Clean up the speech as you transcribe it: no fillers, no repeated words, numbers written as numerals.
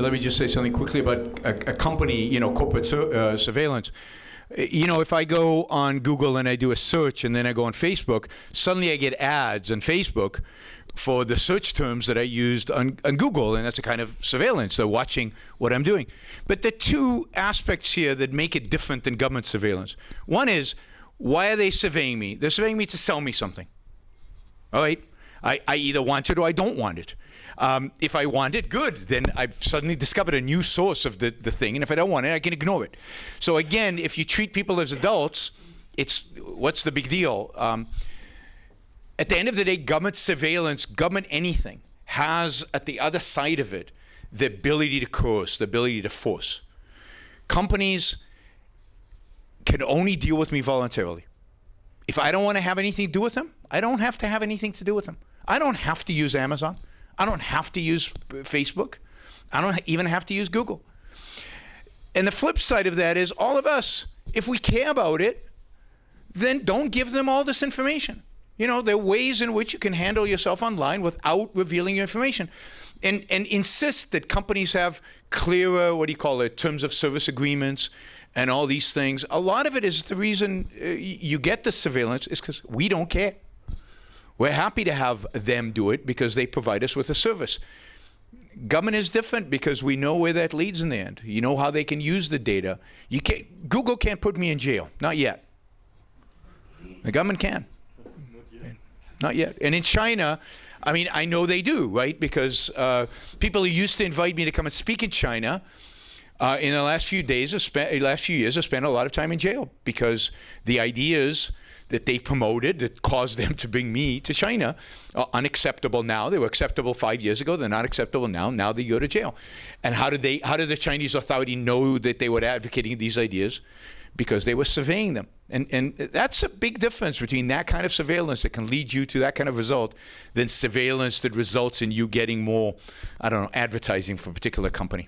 let me just say something quickly about a company, corporate surveillance. If I go on Google and I do a search and then I go on Facebook, suddenly I get ads on Facebook for the search terms that I used on Google, and that's a kind of surveillance. They're watching what I'm doing. But there are two aspects here that make it different than government surveillance. One is, why are they surveying me? They're surveying me to sell me something. All right? I either want it or I don't want it. If I want it, good. Then I've suddenly discovered a new source of the thing, and if I don't want it, I can ignore it. So again, if you treat people as adults, what's the big deal? At the end of the day, government surveillance, government anything, has at the other side of it the ability to coerce, the ability to force. Companies can only deal with me voluntarily. If I don't want to have anything to do with them, I don't have to have anything to do with them. I don't have to use Amazon. I don't have to use Facebook. I don't even have to use Google. And the flip side of that is all of us, if we care about it, then don't give them all this information. There are ways in which you can handle yourself online without revealing your information. And insist that companies have clearer, terms of service agreements and all these things. A lot of it is the reason you get the surveillance is because we don't care. We're happy to have them do it because they provide us with a service. Government is different because we know where that leads in the end. You know how they can use the data. Google can't put me in jail. Not yet. The government can. Not yet. And in China, I know they do, right? Because people who used to invite me to come and speak in China, in the last few years, have spent a lot of time in jail because the ideas that they promoted that caused them to bring me to China are unacceptable now. They were acceptable 5 years ago. They're not acceptable now. Now they go to jail. And how did the Chinese authority know that they were advocating these ideas? Because they were surveying them. And that's a big difference between that kind of surveillance that can lead you to that kind of result than surveillance that results in you getting more, advertising for a particular company.